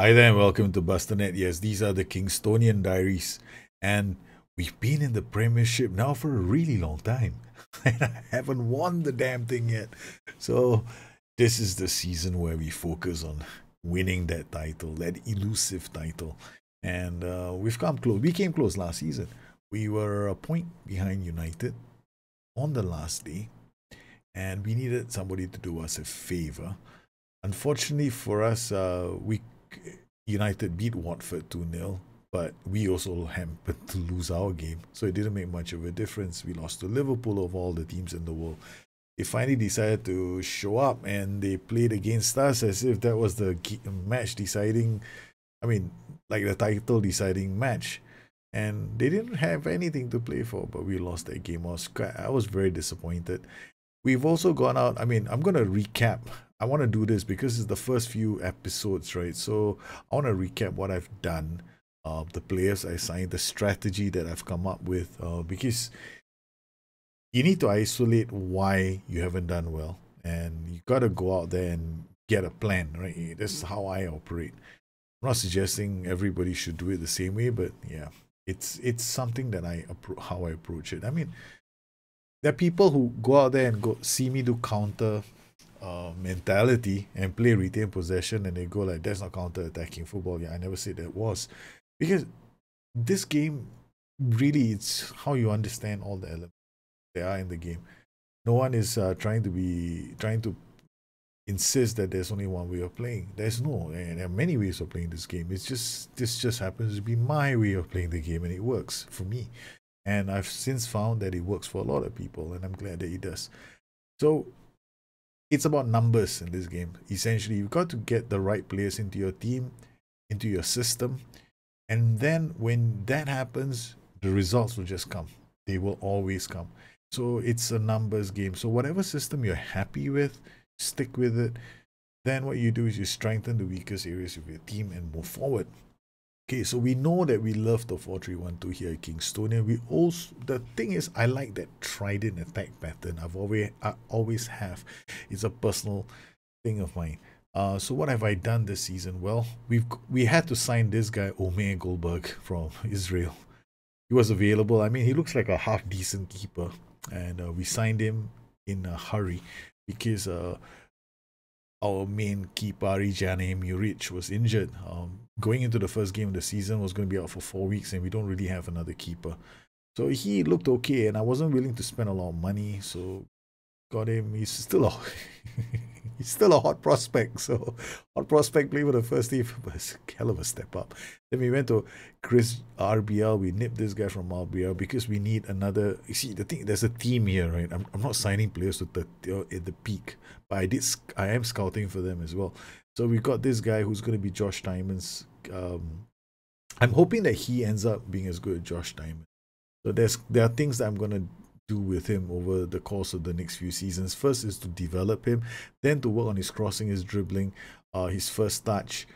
Hi there and welcome to Bustthenet. Yes, these are the Kingstonian Diaries, and we've been in the Premiership now for a really long time, and I haven't won the damn thing yet. So, this is the season where we focus on winning that title, that elusive title, and we've come close. We came close last season. We were a point behind United on the last day, and we needed somebody to do us a favor. Unfortunately for us, we United beat Watford 2-0, but we also happened to lose our game, so it didn't make much of a difference. We lost to Liverpool of all the teams in the world. They finally decided to show up and they played against us as if that was the match deciding, I mean, like the title deciding match. And they didn't have anything to play for, but we lost that game. I was very disappointed. We've also gone out. I mean, I'm going to recap. I want to do this because it's the first few episodes, right? So I want to recap what I've done, the players I signed, the strategy that I've come up with, because you need to isolate why you haven't done well. And you got to go out there and get a plan, right? That's how I operate. I'm not suggesting everybody should do it the same way, but yeah, it's something that how I approach it. I mean, there are people who go out there and go see me do counter mentality and play retain possession, and they go like, "That's not counter attacking football." Yeah, I never said that was, because this game really, it's how you understand all the elements there are in the game. No one is trying to insist that there's only one way of playing. There's no, and there are many ways of playing this game. This just happens to be my way of playing the game, and it works for me. And I've since found that it works for a lot of people, and I'm glad that it does. So it's about numbers in this game. Essentially, you've got to get the right players into your team, into your system, and then when that happens, the results will just come. They will always come. So it's a numbers game. So whatever system you're happy with, stick with it. Then what you do is you strengthen the weakest areas of your team and move forward. Okay, so we know that we love the 4-3-1-2 here at Kingstonian. We also, the thing is, I like that trident attack pattern. I always have. It's a personal thing of mine. So what have I done this season? Well, we had to sign this guy Omer Goldberg from Israel. He was available. I mean, he looks like a half decent keeper, and we signed him in a hurry because our main keeper, Rijane Muric, was injured. Going into the first game of the season, was going to be out for 4 weeks, and we don't really have another keeper. So he looked okay, and I wasn't willing to spend a lot of money, so got him. He's still a he's still a hot prospect. So hot prospect play for the first team, but it's a hell of a step up. Then we went to Chris RBL. We nipped this guy from RBL because we need another. You see, the thing, there's a team here, right? I'm not signing players to at the peak, but I am scouting for them as well. So we got this guy who's going to be Josh Diamond's. I'm hoping that he ends up being as good as Josh Diamond. So there are things that I'm going to do with him over the course of the next few seasons. First is to develop him, then to work on his crossing, his dribbling, his first touch,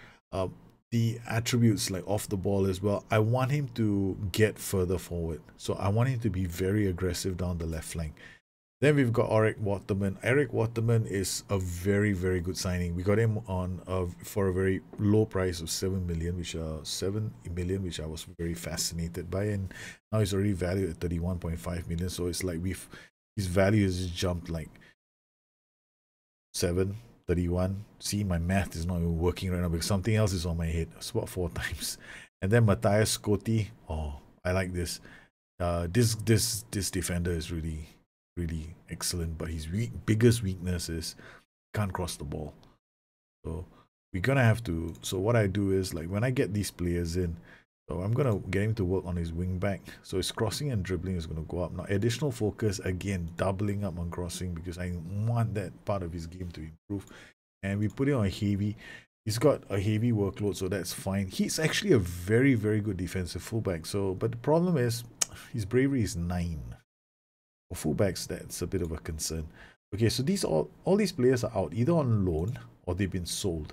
the attributes like off the ball as well. I want him to get further forward. So I want him to be very aggressive down the left flank. Then we've got Eric Waterman. Eric Waterman is a very, very good signing. We got him on for a very low price of 7 million, which I was very fascinated by, and now he's already valued at 31.5 million. So it's like his value has jumped like 731. See, my math is not even working right now because something else is on my head. It's about 4 times. And then Matthias Scotty. Oh, I like this. This defender is really excellent, but his biggest weakness is can't cross the ball. So we're gonna have to. So what I do is, like, when I get these players in, so I'm gonna get him to work on his wing back. So his crossing and dribbling is gonna go up. Now additional focus, again, doubling up on crossing because I want that part of his game to improve. And we put it on a heavy. He's got a heavy workload, so that's fine. He's actually a very, very good defensive fullback. So, but the problem is his bravery is 9. For fullbacks, that's a bit of a concern. Okay, so all these players are out either on loan or they've been sold.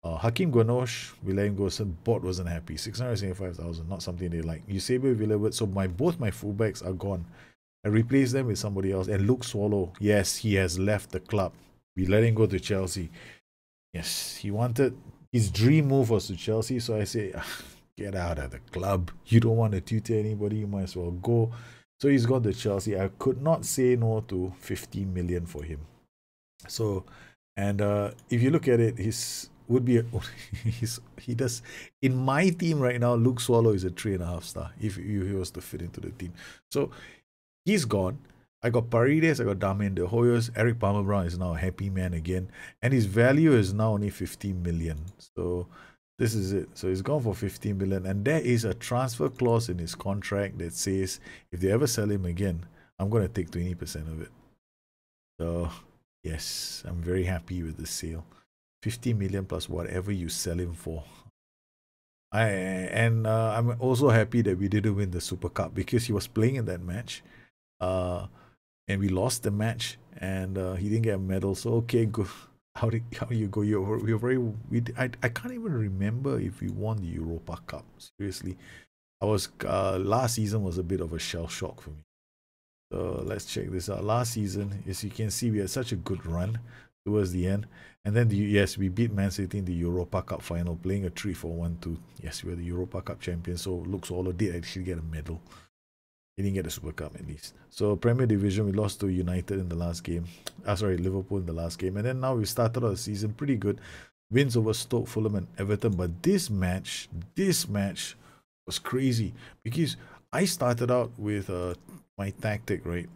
Hakim Gounosh, we let him go. So board wasn't happy. 675,000, not something they like. Eusebio Villavert, so both my fullbacks are gone. I replaced them with somebody else. And Luke Swallow, yes, he has left the club. We let him go to Chelsea. Yes, he wanted his dream move was to Chelsea. So I say, get out of the club. You don't want to tutor anybody. You might as well go. So he's got the Chelsea. I could not say no to 50 million for him. So, and if you look at it, his would be he does in my team right now. Luke Swallow is a 3.5 star if he was to fit into the team. So he's gone. I got Paredes, I got Darmian De Hoyos. Eric Palmer Brown is now a happy man again, and his value is now only 15 million. So this is it. So he's gone for 15 million, and there is a transfer clause in his contract that says if they ever sell him again, I'm going to take 20% of it. So yes, I'm very happy with the sale. 50 million plus whatever you sell him for. I'm also happy that we didn't win the Super Cup because he was playing in that match. And we lost the match, and he didn't get a medal. So okay, go. How you go? You're very. I can't even remember if we won the Europa Cup. Seriously, I was last season was a bit of a shell shock for me. So let's check this out. Last season, as you can see, we had such a good run towards the end, and then yes, we beat Man City in the Europa Cup final, playing a 3-4-1-2. Yes, we were the Europa Cup champions. So Luke Swallow did actually get a medal. He didn't get a Super Cup at least. So Premier Division, we lost to United in the last game. Liverpool in the last game. And then now we started our season pretty good. Wins over Stoke, Fulham and Everton. But this match was crazy. Because I started out with my tactic, right?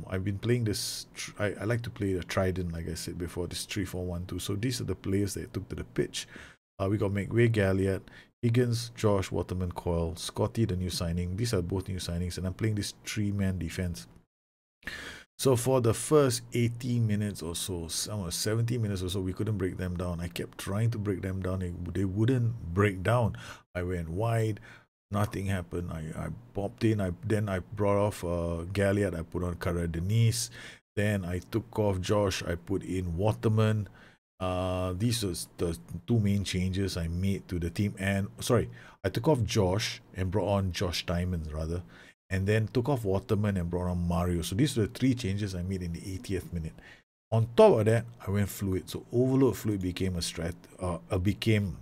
I've been playing this, I like to play the Trident, like I said before, this 3-4-1-2. So these are the players that took to the pitch. We got McVeigh, Galliard, Higgins, Josh, Waterman, Coyle, Scotty, the new signing. These are both new signings, and I'm playing this 3-man defense. So for the first 80 minutes or so, 70 minutes or so, we couldn't break them down. I kept trying to break them down. They wouldn't break down. I went wide. Nothing happened. I popped in. Then I brought off Galliard. I put on Cara Denise. Then I took off Josh. I put in Waterman. These are the two main changes I made to the team. And sorry, I took off Josh and brought on Josh Diamonds rather, and then took off Waterman and brought on Mario. So these are the 3 changes I made in the 80th minute. On top of that, I went fluid. So overload fluid became became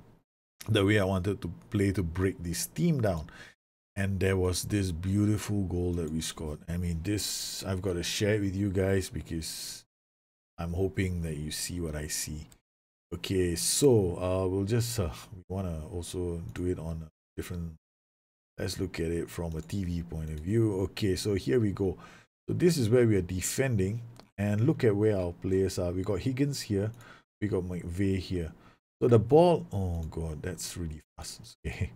the way I wanted to play to break this team down. And there was this beautiful goal that we scored. I mean, this I've got to share it with you guys because I'm hoping that you see what I see. Okay, so we'll just we want to also do it on a different. Let's look at it from a TV point of view. Okay, so here we go. So this is where we are defending, and look at where our players are. We got Higgins here, we got McVeigh here. So the ball, oh god, that's really fast. Okay.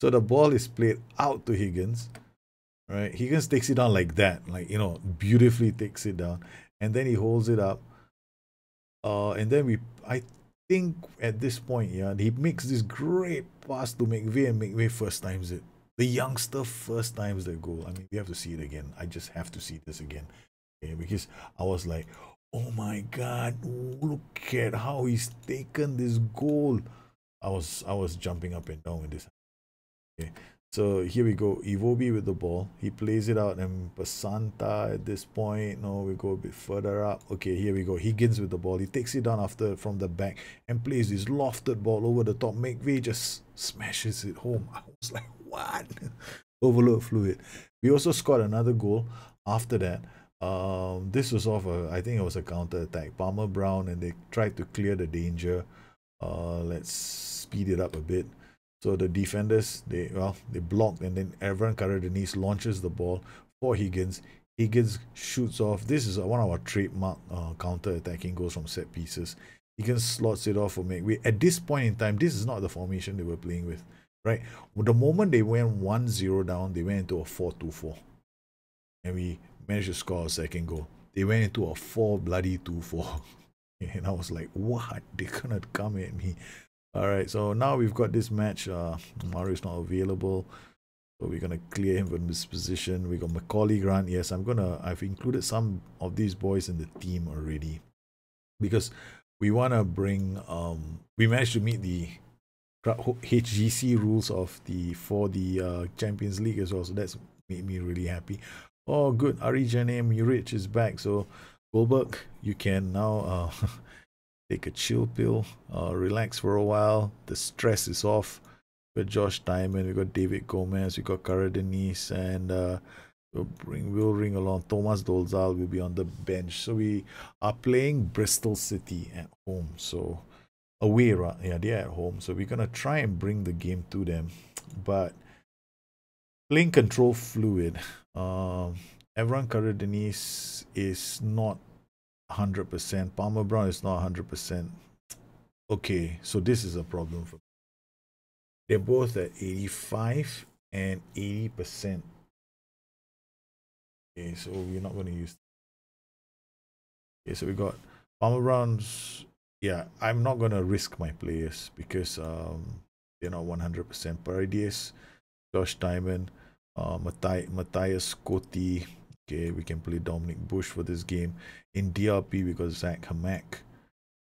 So the ball is played out to Higgins. Right, Higgins takes it down like that, like, you know, beautifully takes it down. And then he holds it up. And then I think at this point, yeah, he makes this great pass to McVeigh, and McVeigh first times it. The youngster first times the goal. I mean, we have to see it again. I just have to see this again. Okay, because I was like, oh my god, look at how he's taken this goal. I was jumping up and down with this. Okay. So here we go, Iwobi with the ball. He plays it out, and Basanta at this point. No, we go a bit further up. Okay, here we go. Higgins with the ball. He takes it down from the back and plays this lofted ball over the top. McVeigh just smashes it home. I was like, what? Overload fluid. We also scored another goal after that. This was off I think it was a counter attack. Palmer Brown, and they tried to clear the danger. Let's speed it up a bit. So the defenders, they blocked, and then Everton Cara Denise launches the ball for Higgins. Higgins shoots off. This is one of our trademark counter-attacking goals from set pieces. Higgins slots it off for McVeigh. At this point in time, this is not the formation they were playing with, right? The moment they went 1-0 down, they went into a 4-2-4. And we managed to score a second goal. They went into a 4-2-4. And I was like, what? They couldn't come at me. Alright, so now we've got this match. Mario's not available, so we're gonna clear him from this position. We got Macaulay Grant. Yes, I've included some of these boys in the team already because we want to bring we managed to meet the HGC rules for the Champions League as well, so that's made me really happy. Oh good, Arijane Muric is back. So Goldberg, you can now take a chill pill, relax for a while. The stress is off. We got Josh Diamond, we got David Gomez, we got Cara Denise, and we'll ring along. Thomas Dolzal will be on the bench. So we are playing Bristol City at home. So away, right? Yeah, they're at home. So we're gonna try and bring the game to them, but playing control fluid. Everyone Cara Denise is not 100%. Palmer Brown is not 100%. Okay, so this is a problem for me. They're both at 85 and 80%. Okay, so we're not going to use. Okay, so we got Palmer Brown's. Yeah, I'm not going to risk my players because they're not 100%. Paredes, Josh Diamond, Matthias Coty. Okay, we can play Dominic Bush for this game. In DRP, we got Zach Hamak.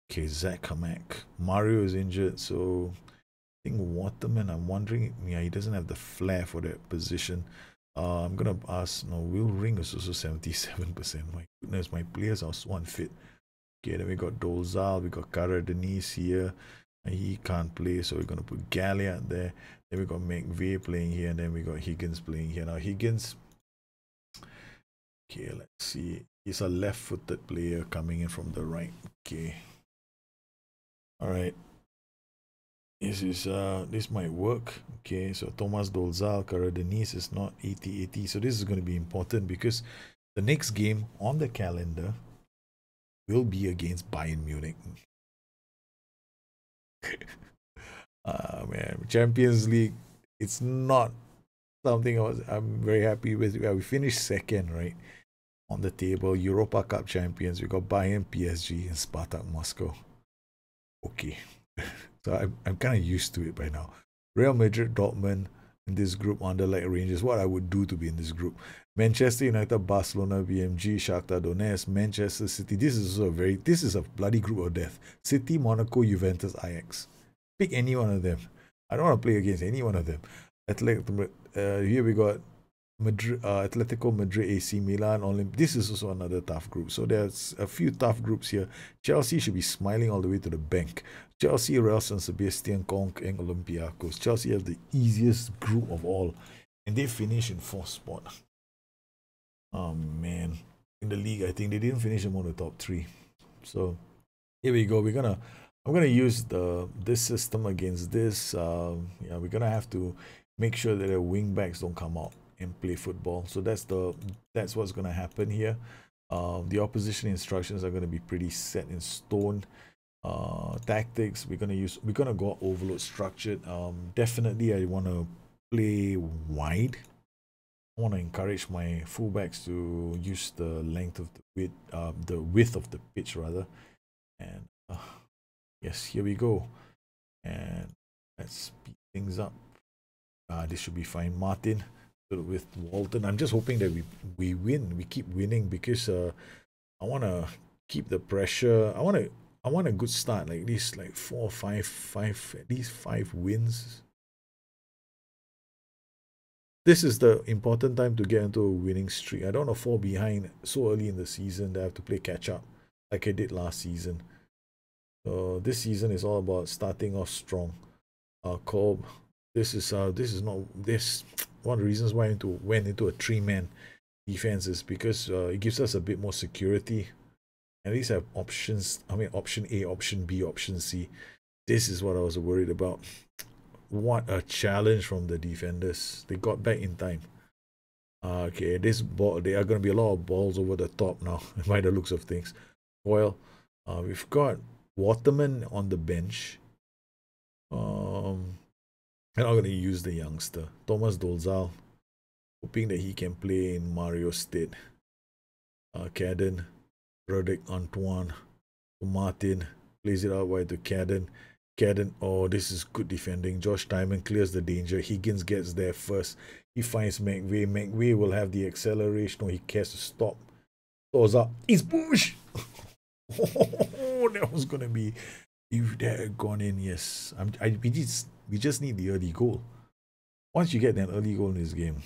Okay, Zach Hamak. Mario is injured, so I think Waterman, I'm wondering, yeah, he doesn't have the flair for that position. I'm gonna ask, no, Will Ring is also 77%. My goodness, my players are so unfit. Okay, then we got Dolzal, we got Cara Denise here. He can't play, so we're gonna put Galliard there. Then we got McVeigh playing here, and then we got Higgins playing here. Now Higgins, okay, let's see. He's a left-footed player coming in from the right. Okay. Alright. This might work. Okay, so Thomas Dolzal, Cara Denise is not 80-80. So this is going to be important because the next game on the calendar will be against Bayern Munich. Man, Champions League, it's not something I'm very happy with. Yeah, we finished second, right? On the table, Europa Cup champions. We got Bayern, PSG, and Spartak Moscow. Okay. So I'm kind of used to it by now. Real Madrid, Dortmund in this group, Anderlecht, Rangers. What I would do to be in this group. Manchester United, Barcelona, BMG, Shakhtar Donetsk, Manchester City. This is a bloody group of death. City, Monaco, Juventus, Ajax. Pick any one of them. I don't want to play against any one of them. Here we got Madrid, Atletico Madrid, AC Milan, This is also another tough group. So there's a few tough groups here. Chelsea should be smiling all the way to the bank. Chelsea, Real San Sebastian, Conk, and Olympiacos. Chelsea have the easiest group of all, and they finish in 4th spot. Oh man, in the league, I think they didn't finish among the top 3. So here we go. I'm gonna use this system against this. Yeah, we're gonna have to make sure that the wing backs don't come out and play football. So that's what's gonna happen here. The opposition instructions are gonna be pretty set in stone. Tactics, we're gonna go overload structured. Definitely I want to play wide. I want to encourage my fullbacks to use the length of the width of the pitch rather. And yes, here we go. And let's speed things up. This should be fine. Martin with Walton. I'm just hoping that we win. We keep winning because I want to keep the pressure. I want a good start, like this, like 4 or 5, at least 5 wins. This is the important time to get into a winning streak. I don't want to fall behind so early in the season that I have to play catch up like I did last season. So this season is all about starting off strong. Kolb, this is one of the reasons why I went into a 3-man defense is because it gives us a bit more security. At least have options. I mean, option A, option B, option C. This is what I was worried about. What a challenge from the defenders. They got back in time. Okay, this ball, there are going to be a lot of balls over the top now, by the looks of things. Well, we've got Waterman on the bench. I'm not going to use the youngster. Thomas Dolzal, hoping that he can play in Mario's stead. Cadden, Roderick Antoine, Martin, plays it out wide to Cadden. Cadden, oh, this is good defending. Josh Diamond clears the danger. Higgins gets there first. He finds McVeigh. McVeigh will have the acceleration. No, he cares to stop. Throws up. It's Bush! Oh, that was going to be... If that had gone in, yes. We just need the early goal. Once you get an early goal in this game,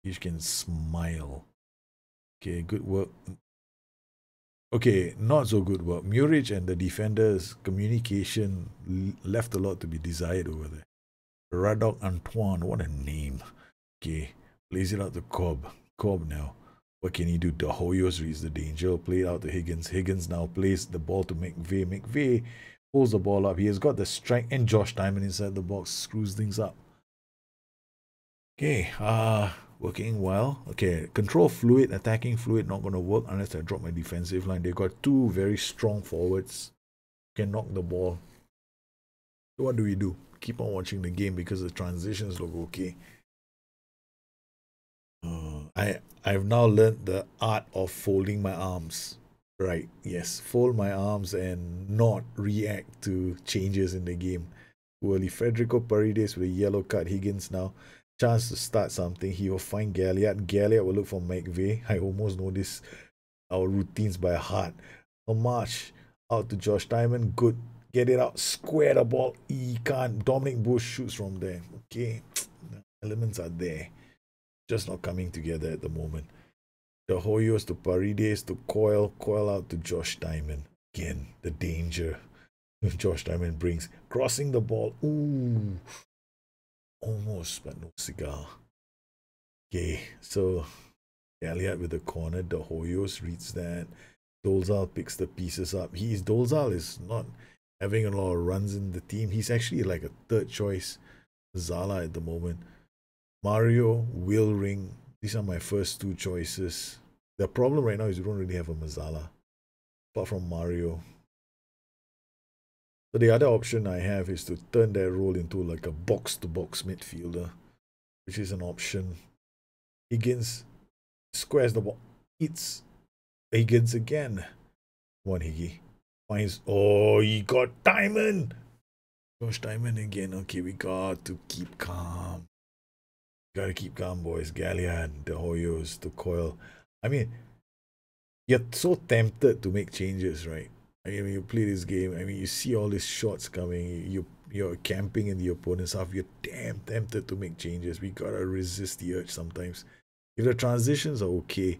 you can smile. Okay, good work. Okay, not so good work. Muric and the defenders' communication left a lot to be desired over there. Radok Antoine, what a name. Okay, plays it out to Cobb. Cobb now. What can he do? De Hoyos reads the danger. Play it out to Higgins. Higgins now plays the ball to McVeigh. McVeigh pulls the ball up. He has got the strength, and Josh Diamond inside the box screws things up. Okay, working well. Okay, control fluid, attacking fluid, not going to work unless I drop my defensive line. They've got two very strong forwards. Can knock the ball. So what do we do? Keep on watching the game because the transitions look okay. I've now learned the art of folding my arms. Right, yes, fold my arms and not react to changes in the game. Early Federico Paredes with a yellow card. Higgins now. Chance to start something. He will find Galliard. Galliard will look for McVeigh. I almost know this our routines by heart. A march out to Josh Diamond. Good. Get it out. Square the ball. He can't. Dominic Bush shoots from there. Okay. The elements are there. Just not coming together at the moment. The Hoyos to Paredes to Coyle. Coyle out to Josh Diamond. Again, the danger Josh Diamond brings. Crossing the ball. Ooh. Almost, but no cigar. Okay, so Elliott with the corner. The Hoyos reads that. Dolzal picks the pieces up. Dolzal is not having a lot of runs in the team. He's actually like a third choice Zala at the moment. Mario, Will Ring. These are my first two choices. The problem right now is we don't really have a Mazala apart from Mario. So the other option I have is to turn that role into like a box-to-box midfielder, which is an option. Higgins squares the ball. It's Higgins again. One Higgy. Finds. Oh, he got Diamond. Josh Diamond again. Okay, we got to keep calm. Gotta keep calm, boys. Galliard, the Hoyos, the Coil. I mean, you're so tempted to make changes, right? I mean, when you play this game, I mean, you see all these shots coming. You're camping in the opponent's half. You're damn tempted to make changes. We gotta resist the urge sometimes. If the transitions are okay,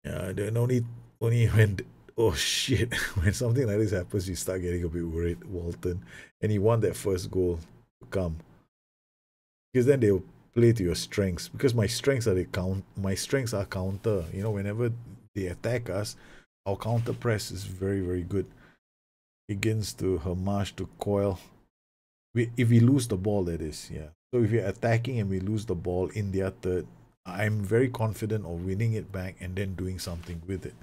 then only when oh shit, when something like this happens, you start getting a bit worried, Walton, and you want that first goal to come because then they'll play to your strengths. Because my strengths are counter. You know, whenever they attack us, our counter press is very very good. Higgins to Hamash to Coil. If we lose the ball, that is, yeah. So if we're attacking and we lose the ball in their third, I'm very confident of winning it back and then doing something with it.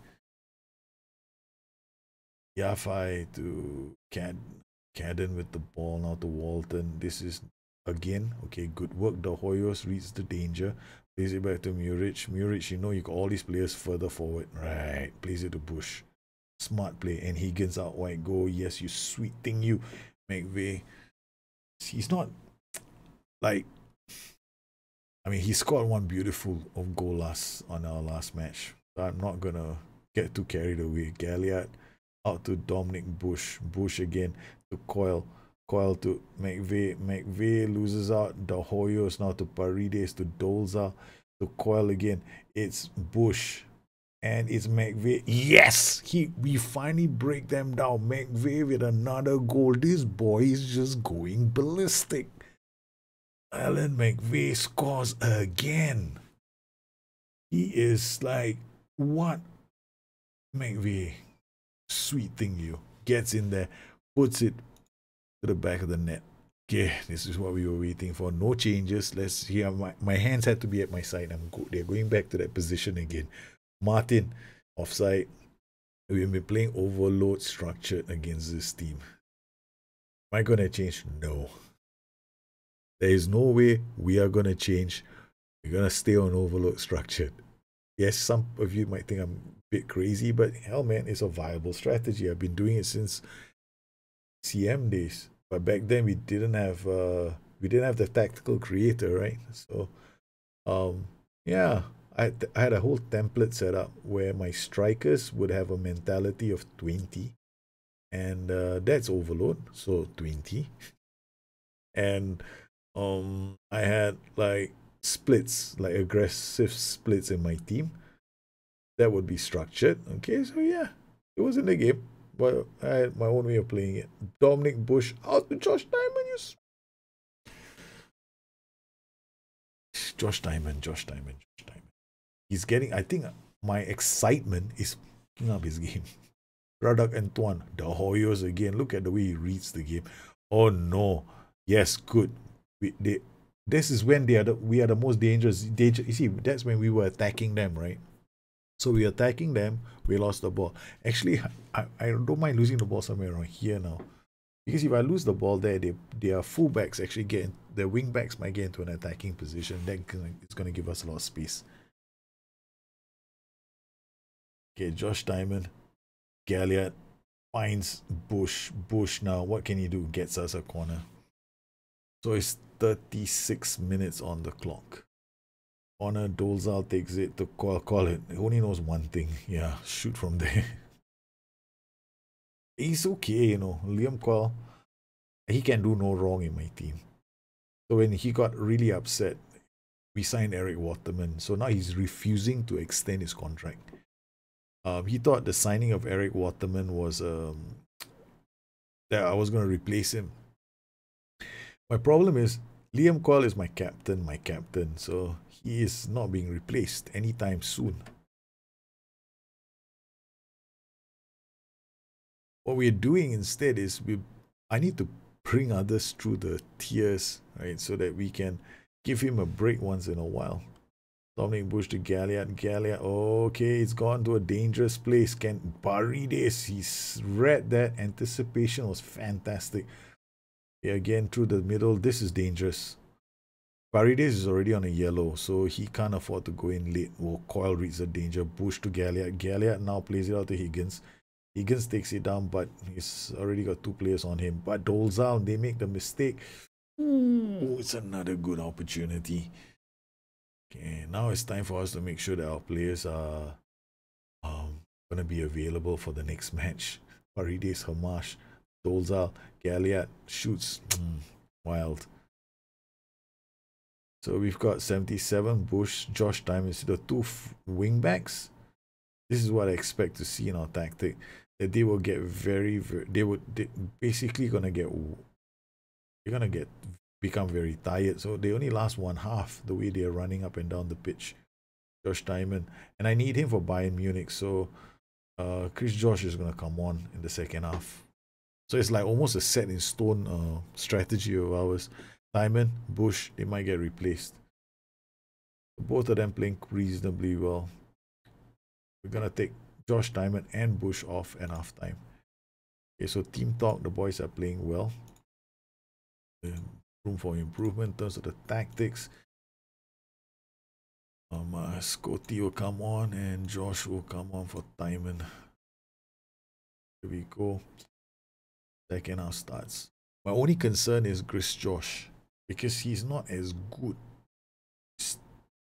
Yafai to Cadden with the ball now to Walton. This is again, okay, good work. The Hoyos reads the danger. Plays it back to Muric. Muric, you know you got all these players further forward. Right. Plays it to Bush. Smart play. And Higgins out wide. Go. Yes, you sweet thing, you. McVeigh. He's not like, I mean, he scored one beautiful goal on our last match. So I'm not gonna get too carried away. Galliard out to Dominic Bush. Bush again to Coyle. Coyle to McVeigh. McVeigh loses out. The Hoyos now to Paredes to Dolza to Coyle again. It's Bush. And it's McVeigh. Yes! We finally break them down. McVeigh with another goal. This boy is just going ballistic. Alan McVeigh scores again. He is like, what? McVeigh, sweet thing, you. Gets in there, puts it to the back of the net. Okay, this is what we were waiting for. No changes. Let's hear. My hands had to be at my side. They're going back to that position again. Martin, offside. We've been playing overload structured against this team. Am I going to change? No. There is no way we are going to change. We're going to stay on overload structured. Yes, some of you might think I'm a bit crazy, but hell, man, it's a viable strategy. I've been doing it since CM days. But back then we didn't have the tactical creator, right? So, yeah, I had a whole template set up where my strikers would have a mentality of 20, and that's overload, so 20. And I had like splits, like aggressive splits in my team. that would be structured. Okay, so yeah, it was in the game, but I had my own way of playing it. Dominic Bush out to Josh Diamond. Josh Diamond. He's getting, I think my excitement is picking up his game. Radak Antoine, the Hoyos again. Look at the way he reads the game. Oh no. Yes, good. This is when we are the most dangerous. You see, that's when we were attacking them, right? So we were attacking them, we lost the ball. Actually, I don't mind losing the ball somewhere around here now. Because if I lose the ball there, their fullbacks actually get, their wingbacks might get into an attacking position. Then it's going to give us a lot of space. Okay, Josh Diamond, Galliard finds Bush. Bush now, what can he do? Gets us a corner. So it's 36 minutes on the clock. Corner, Dolzal takes it to call it. He only knows one thing. Yeah, shoot from there. He's okay, you know. Liam Coyle, he can do no wrong in my team. So when he got really upset, we signed Eric Waterman. So now he's refusing to extend his contract. He thought the signing of Eric Waterman was that I was going to replace him. My problem is Liam Coyle is my captain. So he is not being replaced anytime soon. What we're doing instead is I need to bring others through the tiers, right? So that we can give him a break once in a while. Dominic Bush to Galliard. Okay, it's gone to a dangerous place. Can Paredes, he's read that. Anticipation was fantastic. Okay, again, through the middle. This is dangerous. Paredes is already on a yellow, so he can't afford to go in late. Well, Coyle reads the danger. Bush to Galliard. Galliard now plays it out to Higgins. Higgins takes it down, but he's already got two players on him. But Dolzal, they make the mistake. Ooh, it's another good opportunity. Okay, now it's time for us to make sure that our players are going to be available for the next match. Paredes, Hamash, Dolzal, Galliard shoots. Wild. So we've got 77, Bush, Josh Diamond, the two wing backs. This is what I expect to see in our tactic. That they will get they basically become very tired. So they only last one half the way they are running up and down the pitch. Josh Diamond, and I need him for Bayern Munich. So Chris Josh is gonna come on in the second half. So it's like almost a set in stone strategy of ours. Diamond, Bush, they might get replaced. Both of them playing reasonably well. We're gonna take Josh Diamond and Bush off at half time. Okay, so team talk, the boys are playing well. Room for improvement in terms of the tactics. Scotty will come on and Josh will come on for Diamond. Here we go. Second half starts. My only concern is Chris Josh, because he's not as good.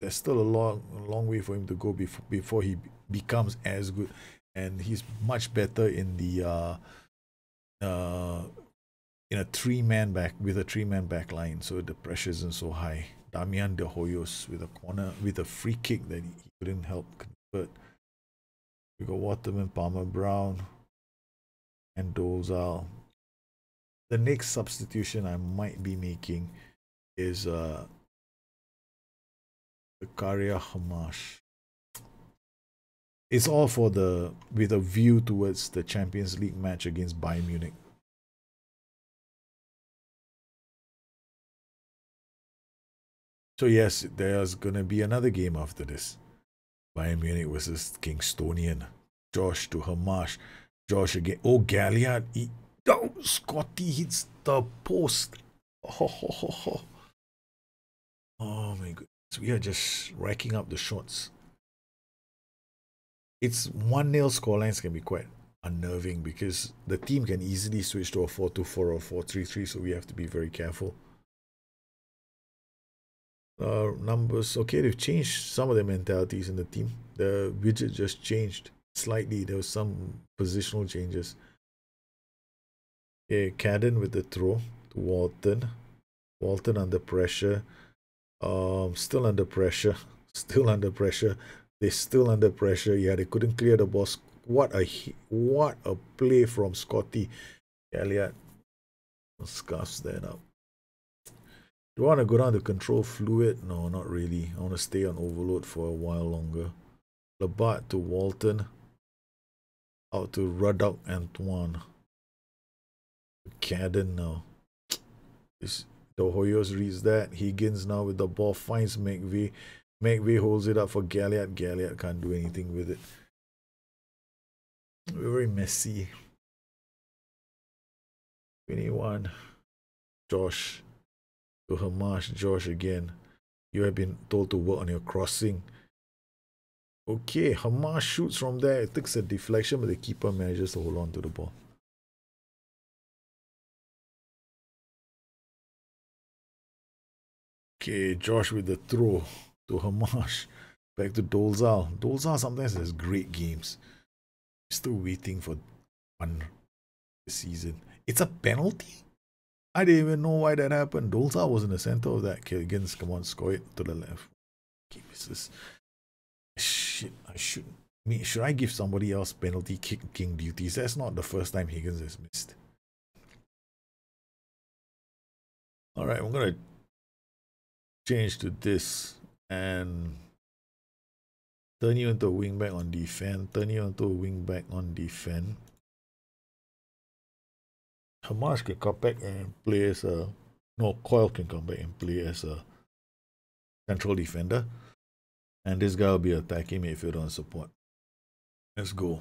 There's still a long way for him to go before he becomes as good, and he's much better in the in a three-man back back line, so the pressure isn't so high. Damian De Hoyos with a corner with a free kick that he couldn't help convert. We got Waterman, Palmer Brown, and Dolzal. The next substitution I might be making is Zakaria Hamash. It's all for with a view towards the Champions League match against Bayern Munich. So yes, there's gonna be another game after this. Bayern Munich versus Kingstonian. Josh to Hamash. Josh again. Oh, Galliard. Oh, Scotty hits the post. Oh my goodness. We are just racking up the shots. It's 1-0 scorelines can be quite unnerving because the team can easily switch to a 4-2-4 or 4-3-3, so we have to be very careful. Numbers, okay, they've changed some of the mentalities in the team. The widget just changed slightly. There was some positional changes. Okay, Cadden with the throw to Walton. Walton under pressure. Still under pressure. They're still under pressure. Yeah, they couldn't clear the ball. What a play from Scotty. Elliott scuffs that up. Do I want to go down to control fluid? No, not really. I want to stay on overload for a while longer. Labat to Walton. Out to Ruddock Antoine. Cadden now. The Hoyos reads that. Higgins now with the ball finds McVeigh. McVeigh holds it up for Galliard. Galliard can't do anything with it. Very messy. 21. Josh. To Hamash. Josh again. You have been told to work on your crossing. Okay, Hamash shoots from there. It takes a deflection, but the keeper manages to hold on to the ball. Okay, Josh with the throw to Hamash. Back to Dolzal. Dolzal sometimes has great games. Still waiting for one this season. It's a penalty? I didn't even know why that happened. Dolzal was in the center of that. Okay, against, come on, score it to the left. Okay, misses. Shit, should I give somebody else penalty kicking duties? That's not the first time Higgins has missed. Alright, I'm gonna change to this and turn you into a wingback on defense. Turn you into a wingback on defense. Hamash can come back and play as a... No, Coyle can come back and play as a central defender. And this guy will be attacking midfield on support. Let's go.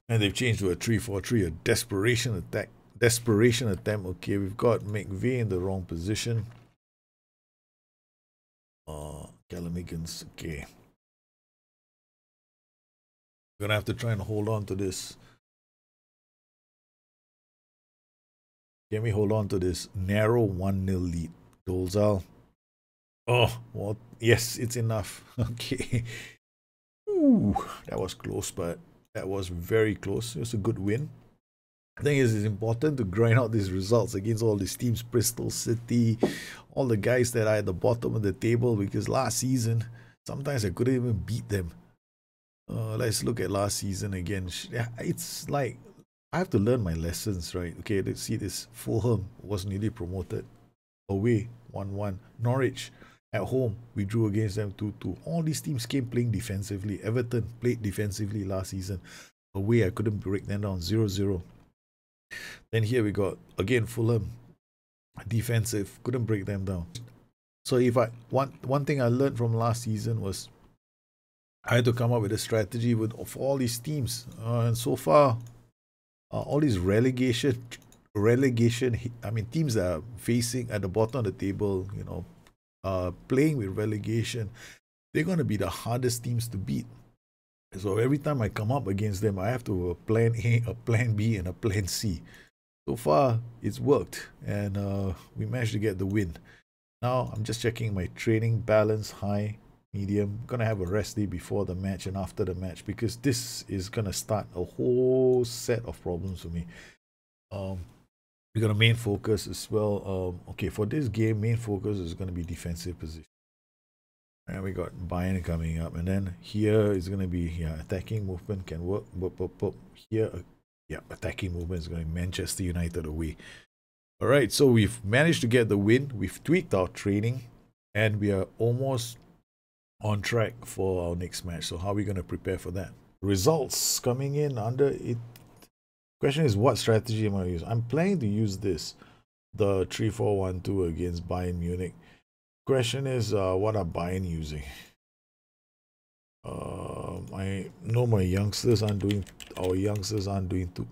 And they've changed to a 3-4-3, a desperation attack. Desperation attempt. Okay, we've got McVeigh in the wrong position. Callum Higgins. Okay. We're gonna have to try and hold on to this. Can we hold on to this narrow 1-0 lead? Dolzal. Oh, well, yes, it's enough. Okay. Ooh, that was close, but that was very close. It was a good win. I think it's important to grind out these results against all these teams, Bristol City, all the guys that are at the bottom of the table, because last season, sometimes I couldn't even beat them. Let's look at last season again. It's like, I have to learn my lessons, right? Okay, let's see this. Fulham was nearly promoted. Away, 1-1. Norwich, at home, we drew against them 2-2. All these teams came playing defensively. Everton played defensively last season. Away, I couldn't break them down. 0-0. Then here we got, again, Fulham. Defensive. Couldn't break them down. So if one thing I learned from last season was I had to come up with a strategy for all these teams. And so far, all these relegation, I mean, teams that are facing at the bottom of the table, you know, playing with relegation, they're going to be the hardest teams to beat. So every time I come up against them, I have to plan A, a plan B, and a plan C. So far, it's worked, and we managed to get the win. Now, I'm just checking my training balance, high, medium. I'm going to have a rest day before the match and after the match, because this is going to start a whole set of problems for me. We got a main focus as well. Okay, for this game, main focus is going to be defensive position. And we got Bayern coming up, and then here is going to be attacking movement can work. Here, attacking movement is going to be Manchester United away. All right, so we've managed to get the win. We've tweaked our training, and we are almost on track for our next match. So how are we going to prepare for that? Results coming in under it. Question is, what strategy am I going to use? I'm planning to use this, the 3-4-1-2 against Bayern Munich. Question is, what are Bayern using? I know my youngsters aren't doing. Our youngsters aren't doing too.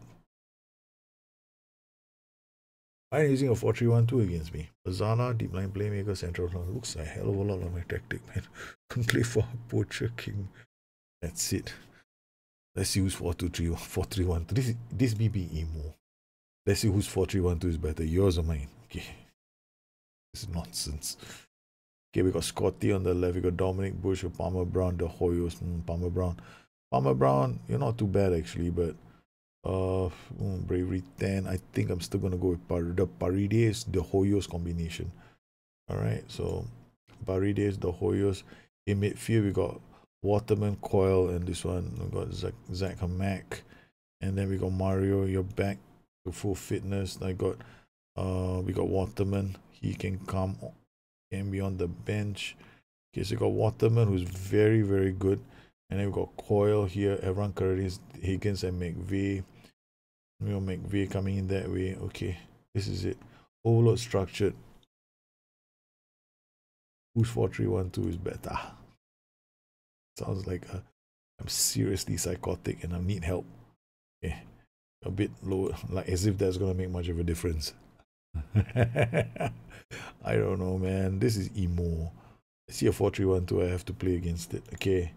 Bayern using a 4-3-1-2 against me. Azana, deep line playmaker, central. Looks a hell of a lot of my tactic, man. Can play for Poacher King. That's it. Let's use 4-3-1-2. This BB emo. Let's see whose 4-3-1-2 is better. Yours or mine? Okay. This is nonsense. Okay, we got Scotty on the left. We got Dominic Bush, Palmer Brown, the Hoyos. Palmer Brown. Palmer Brown, you're not too bad actually, but Bravery 10. I think I'm still gonna go with the Paredes, the Hoyos combination. Alright, so Paredes, the Hoyos. In midfield, we got Waterman, Coyle, and this one we got Zach Mack, and then we got Mario. You're back to full fitness. We got Waterman. He can be on the bench. Okay, so we got Waterman, who's very, very good, and then we got Coyle here. Everyone currently is Higgins and McVeigh. We got McVeigh coming in that way. Okay, this is it. Overload structured. Who's 4-3-1-2 is better? Sounds like I'm seriously psychotic and I need help. Okay, a bit low, like as if that's gonna make much of a difference. I don't know, man. This is emo. I see a 4-3-1-2. I have to play against it. Okay.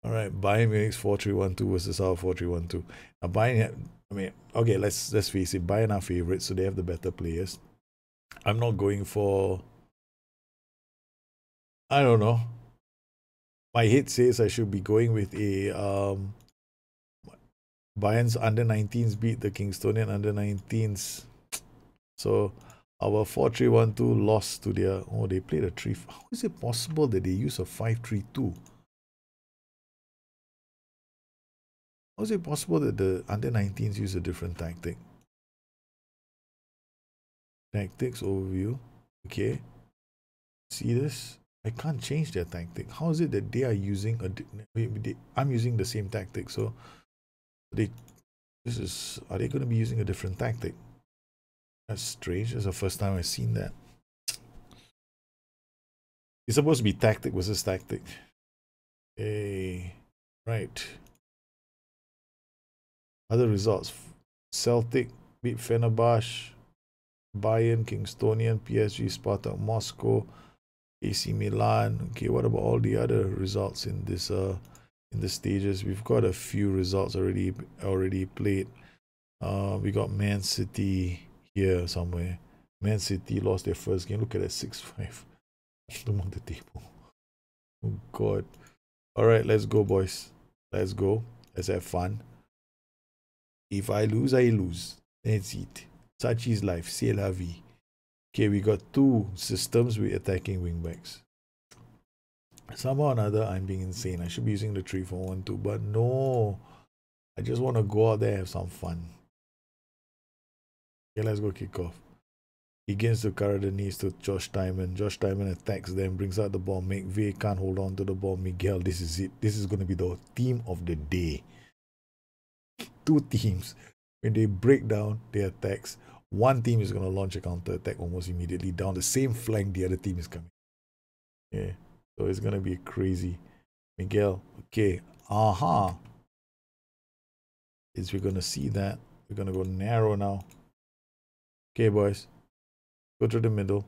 All right. Bayern Munich's 4-3-1-2 versus our 4-3-1-2. Now Bayern, I mean, okay. Let's face it. Bayern are favorites, so they have the better players. I'm not going for. I don't know. My head says I should be going with a Bayern's under-19s beat the Kingstonian under-19s. So our 4-3-1-2 lost to their. Oh, they played a 3. How is it possible that they use a 5-3-2? How is it possible that the under-19s use a different tactic? Tactics overview. Okay. See this? I can't change their tactic. How is it that they are using I'm using the same tactic? So are they going to be using a different tactic? That's strange. That's the first time I've seen that. It's supposed to be tactic versus tactic. Hey, right. Other results: Celtic beat Fenerbahce, Bayern, Kingstonian, PSG, Spartak Moscow, AC Milan. Okay, what about all the other results in this in the stages? We've got a few results already played. We got Man City here somewhere. Man City lost their first game. Look at that, 6-5. Them on the table. Oh God. All right, let's go, boys. Let's go. Let's have fun. If I lose, I lose. That's it. Such is life. C'est la vie. Okay, we got two systems with attacking wingbacks. Somehow or another, I'm being insane. I should be using the 3-4-1-2, but no. I just want to go out there and have some fun. Okay, let's go kick off. Against the Cardenese to Josh Tymon. Josh Tymon attacks them, brings out the ball. McVeigh can't hold on to the ball. Miguel, this is it. This is going to be the team of the day. Two teams, when they break down their attacks, one team is going to launch a counter attack almost immediately down the same flank the other team is coming. Yeah, so it's going to be crazy. Miguel, okay, Is we're going to see that. We're going to go narrow now. Okay, boys. Go to the middle.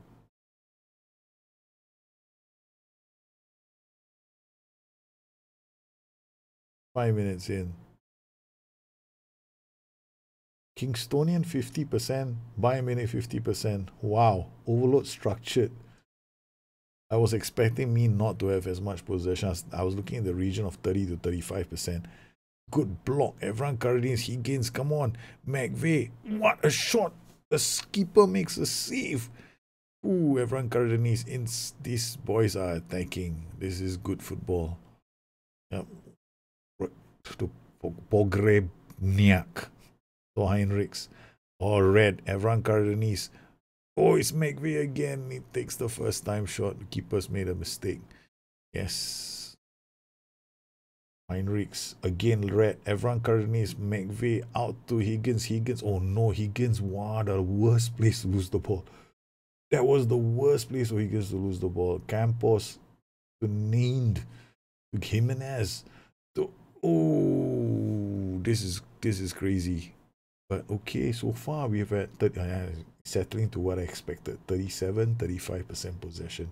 Five minutes in. Kingstonian 50%, Bayern Munich 50%. Wow, overload structured. I was expecting me not to have as much possession. I was looking in the region of 30 to 35%. Good block. Everyone Carradines, Higgins, come on. McVeigh, what a shot. The skipper makes a save. Ooh, everyone Carradines, these boys are attacking. This is good football. Yep. To Pogrebniak. To Heinrichs. Or red. Everyone Carradines. Oh, it's McVeigh again. He takes the first time shot. The keeper's made a mistake. Yes. Heinrichs. Again red. Everyone Carradines. McVeigh out to Higgins. Higgins. Oh no, Higgins. Wow, the worst place to lose the ball. That was the worst place for Higgins to lose the ball. Campos to named to Jimenez. Oh, this is crazy. But okay, so far we've had settling to what I expected. 35% possession.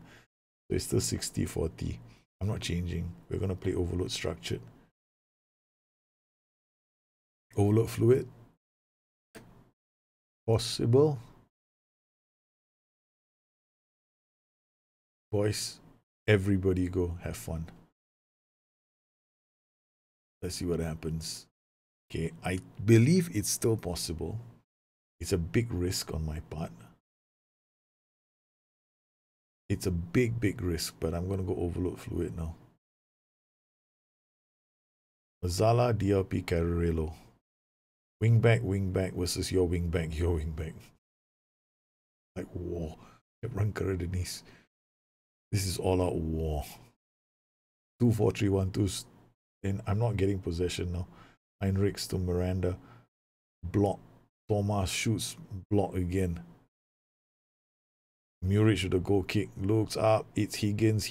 So it's still 60-40. I'm not changing. We're gonna play overload structured. Overload fluid. Possible. Boys, everybody go have fun. Let's see what happens. Okay, I believe it's still possible. It's a big risk on my part. It's a big, big risk, but I'm going to go overload fluid now. Mazala, DLP, Carrerello. Wingback versus your wingback. Like war. Run Denise. This is all out war. 2-4-3-1-2. Then I'm not getting possession now. Heinrichs to Miranda. Block. Thomas shoots. Block again. Muric with the goal kick. Looks up. It's Higgins.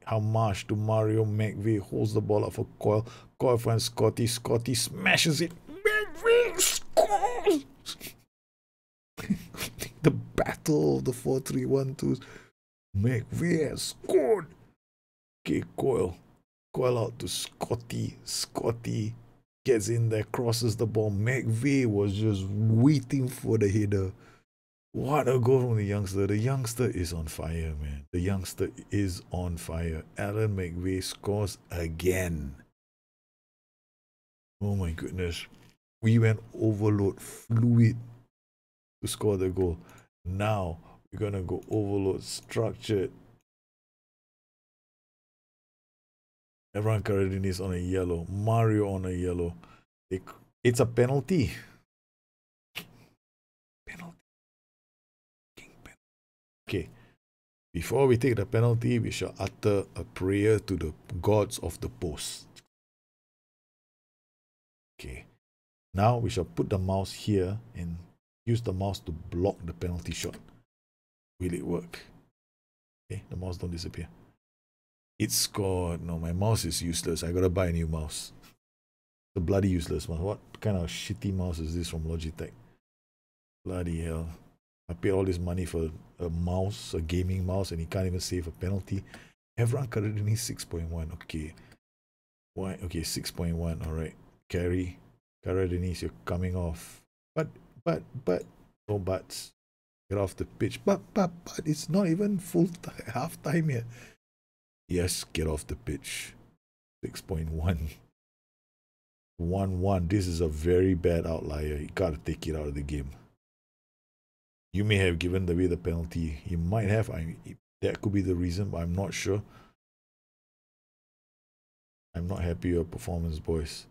Hamash to Mario. McVeigh holds the ball up for Coyle. Coyle finds Scotty. Scotty smashes it. McVeigh scores! The battle of the 4-3-1-2s. McVeigh has scored. Okay, Coyle. Coyle out to Scotty. Scotty gets in there, crosses the ball. McVeigh was just waiting for the header. What a goal from the youngster. The youngster is on fire, man. The youngster is on fire. Alan McVeigh scores again. Oh my goodness. We went overload fluid to score the goal. Now we're going to go overload structured. Everyone currently is on a yellow. Mario on a yellow. It's a penalty. Penalty. Okay. Before we take the penalty, we shall utter a prayer to the gods of the post. Okay. Now we shall put the mouse here and use the mouse to block the penalty shot. Will it work? Okay, the mouse don't disappear. It scored. No, my mouse is useless. I gotta buy a new mouse. The bloody useless one. What kind of shitty mouse is this from Logitech? Bloody hell. I paid all this money for a mouse, a gaming mouse, and he can't even save a penalty. Everyone currently 6.1. Okay. Why? Okay, 6.1. Alright. Carry. Cara Denise, you're coming off. But, no buts. Get off the pitch. But, it's not even full time, half time yet. Yes, get off the pitch. 6.1. 1-1. This is a very bad outlier. You gotta take it out of the game. You may have given away the penalty. You might have. That could be the reason, but I'm not sure. I'm not happy with your performance, boys.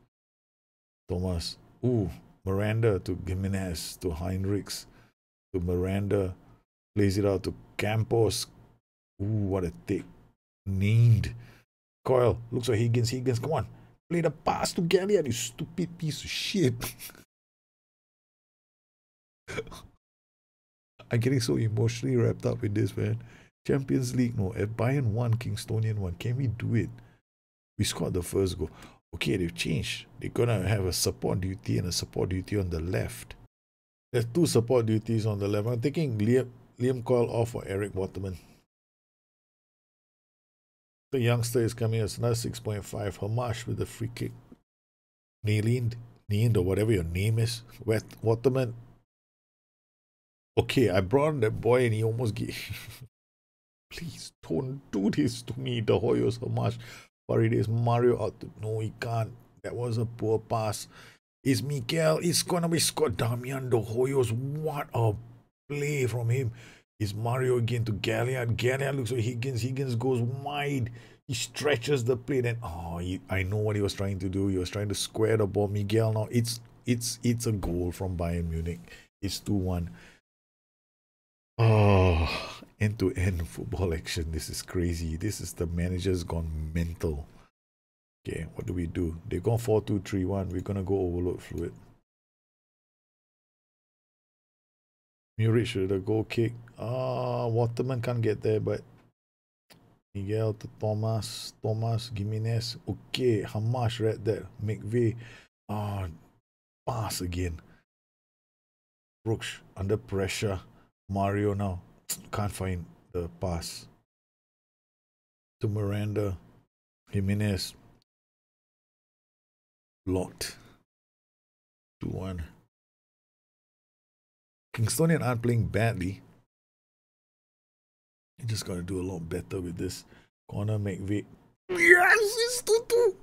Thomas. Ooh, Miranda to Jimenez to Heinrichs to Miranda. Plays it out to Campos. Ooh, what a take. Named. Coyle. Looks like Higgins. Higgins, come on. Play the pass to Galliard, you stupid piece of shit. I'm getting so emotionally wrapped up with this, man. Champions League, no. At Bayern 1, Kingstonian 1. Can we do it? We scored the first goal. Okay, they've changed. They're going to have a support duty and a support duty on the left. There's two support duties on the left. I'm taking Liam Coyle off for Eric Waterman. The youngster is coming as another 6.5. Hamash with the free kick. Nailand or whatever your name is. Waterman. Okay, I brought on that boy and he almost gave... Please don't do this to me. The Hoyos, Hamash. Paredes, Mario out to... No, he can't. That was a poor pass. It's Miguel. It's going to be Scott Damian. The Hoyos. What a play from him. It's Mario again to Galliard. Galliard looks like Higgins. Higgins goes wide. He stretches the play. Then, I know what he was trying to do. He was trying to square the ball. Miguel now. It's a goal from Bayern Munich. It's 2-1. Oh, end-to-end football action. This is crazy. This is the manager's gone mental. Okay, what do we do? They've gone 4-2-3-1. We're going to go overload fluid. Muric with a goal kick. Waterman can't get there, but Miguel to Thomas. Thomas, Jimenez. Okay, Hamash read that. McVeigh. Pass again. Brooks under pressure. Mario now. Can't find the pass. To Miranda. Jimenez. Blocked. 2-1. Kingstonian aren't playing badly. You just got to do a lot better with this. Corner McVeigh. Yes, it's 2-2.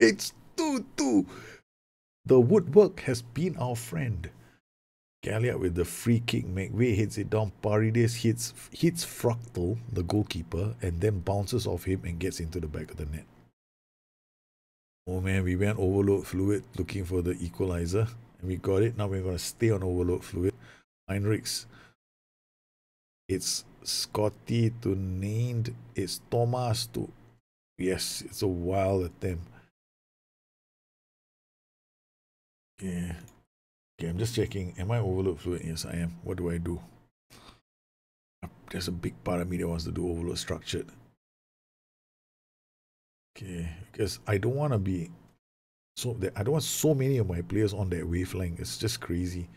It's 2-2. The woodwork has been our friend. Galliard with the free kick. McVeigh hits it down. Paredes hits Fractal, the goalkeeper, and then bounces off him and gets into the back of the net. Oh man, we went overload fluid looking for the equalizer, and we got it. Now we're going to stay on overload fluid. Heinrichs. It's Scotty to Named. It's Thomas to... Yes, it's a wild attempt. Yeah. Okay, I'm just checking. Am I overload fluid? Yes, I am. What do I do? There's a big part of me that wants to do overload structured. Okay, because I don't want to be I don't want so many of my players on that wavelength. It's just crazy.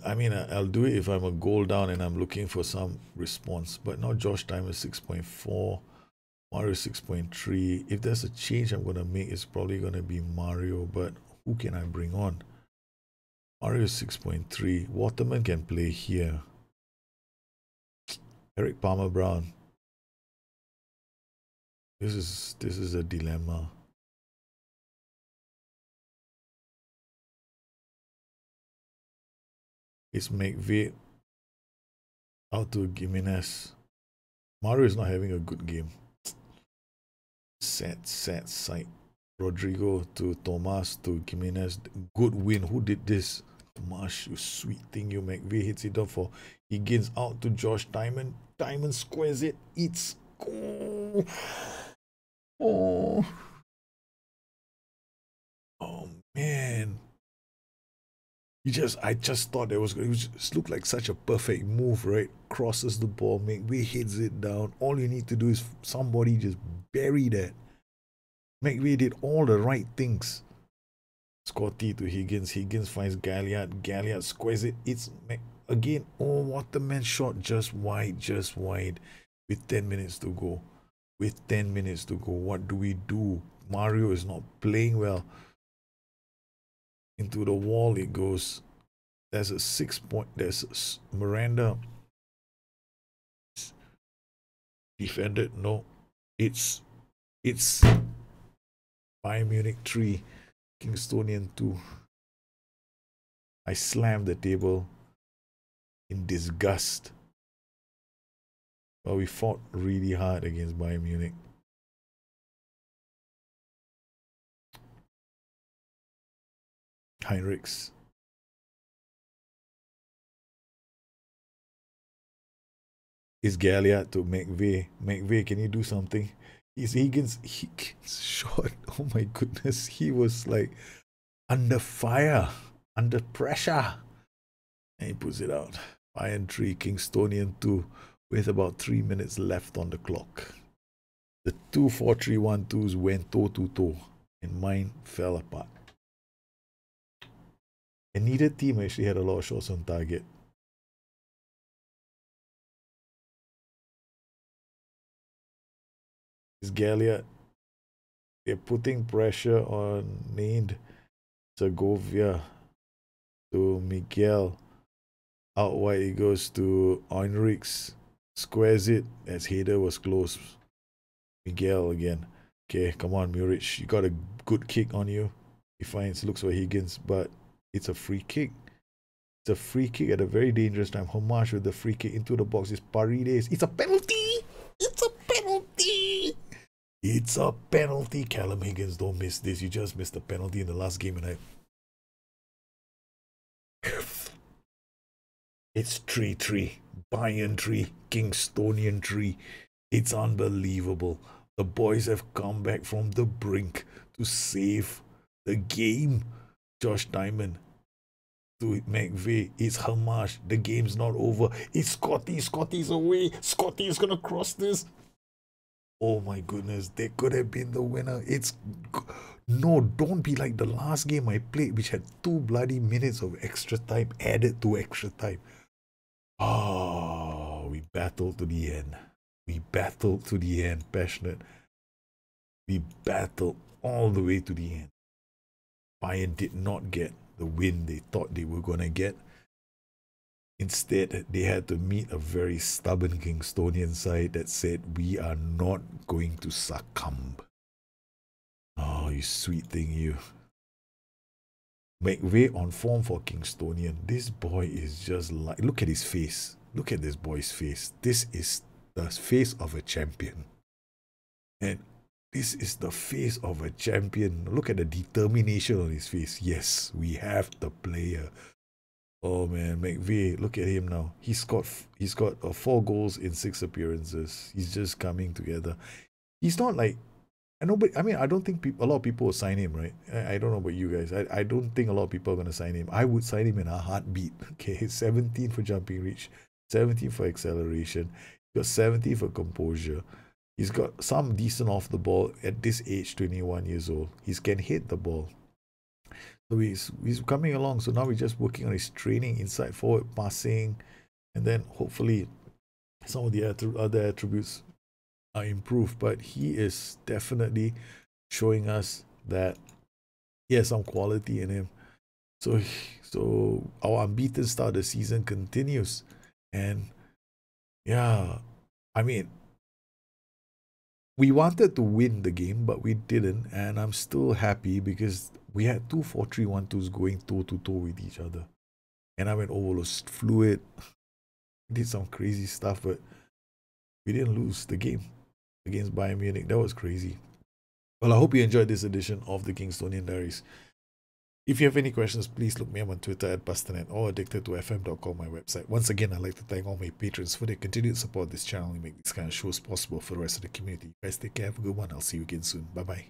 I mean, I'll do it if I'm a goal down and I'm looking for some response. But now Josh Time is 6.4, Mario 6.3. If there's a change I'm going to make, it's probably going to be Mario. But who can I bring on? Mario 6.3. Waterman can play here. Eric Palmer Brown. This is a dilemma. It's McVeigh out to Jimenez. Mario is not having a good game. Sad sight. Rodrigo to Thomas to Jimenez. Good win. Who did this? Tomas, you sweet thing. You McVeigh hits it up for Higgins out to Josh Diamond. Diamond squares it. It's goal. Oh man. I just thought it just looked like such a perfect move, right? Crosses the ball, McVeigh hits it down. All you need to do is somebody just bury that. McVeigh did all the right things. Scotty to Higgins. Higgins finds Galliard. Galliard squares it. It's again. Oh, Waterman shot just wide. With 10 minutes to go. What do we do? Mario is not playing well. Into the wall it goes. There's a 6 point. There's Miranda. Defended. No. It's Bayern Munich 3. Kingstonian 2. I slammed the table in disgust. But we fought really hard against Bayern Munich. Heinrichs. Is Galliard to McVeigh. McVeigh, can you do something? Is Higgins shot? Oh my goodness. He was like under fire, under pressure. And he puts it out. Bayern 3, Kingstonian 2, with about 3 minutes left on the clock. The 2-4-3-1-2s went toe to toe, and mine fell apart. And neither team actually had a lot of shots on target. Is Galliard. They're putting pressure on named Segovia to Miguel. Out wide it goes to Heinrichs. Squares it as header was close. Miguel again. Okay, come on, Muric. You got a good kick on you. He finds, looks for Higgins, but it's a free kick. It's a free kick at a very dangerous time. Homage with the free kick into the box is Paredes. It's a penalty! It's a penalty! It's a penalty. Callum Higgins, don't miss this. You just missed a penalty in the last game, and It's 3-3. Bayern 3. Kingstonian 3. It's unbelievable. The boys have come back from the brink to save the game. Josh Diamond to McVeigh. It's Hamash. The game's not over. It's Scotty. Scotty's away. Scotty is going to cross this. Oh my goodness. They could have been the winner. No, don't be like the last game I played, which had 2 bloody minutes of extra time added to extra time. Oh, we battled to the end. We battled to the end. Passionate. We battled all the way to the end. Bayern did not get the win they thought they were going to get. Instead, they had to meet a very stubborn Kingstonian side that said, we are not going to succumb. Oh, you sweet thing, you. McVeigh on form for Kingstonian. This boy is just like, look at his face. Look at this boy's face. This is the face of a champion. And this is the face of a champion. Look at the determination on his face. Yes, we have the player. Oh man, McVeigh, look at him now. He's got 4 goals in 6 appearances. He's just coming together. He's not like, I mean, I don't think a lot of people will sign him, right? I don't know about you guys. I don't think a lot of people are going to sign him. I would sign him in a heartbeat. Okay, 17 for jumping reach, 17 for acceleration, got 17 for composure. He's got some decent off the ball at this age, 21 years old. He can hit the ball. So he's coming along. So now we're just working on his training, inside forward passing, and then hopefully some of the other attributes are improved. But he is definitely showing us that he has some quality in him. So our unbeaten start of the season continues. And yeah, I mean, we wanted to win the game, but we didn't. And I'm still happy because we had 2 4-3-1-2s going toe-to-toe with each other. And I went overload fluid. Did some crazy stuff, but we didn't lose the game against Bayern Munich. That was crazy. Well, I hope you enjoyed this edition of the Kingstonian Diaries. If you have any questions, please look me up on Twitter at Bustthenet or addicted2fm.com, my website. Once again, I'd like to thank all my patrons for their continued support of this channel and make these kind of shows possible for the rest of the community. You guys take care, have a good one. I'll see you again soon. Bye-bye.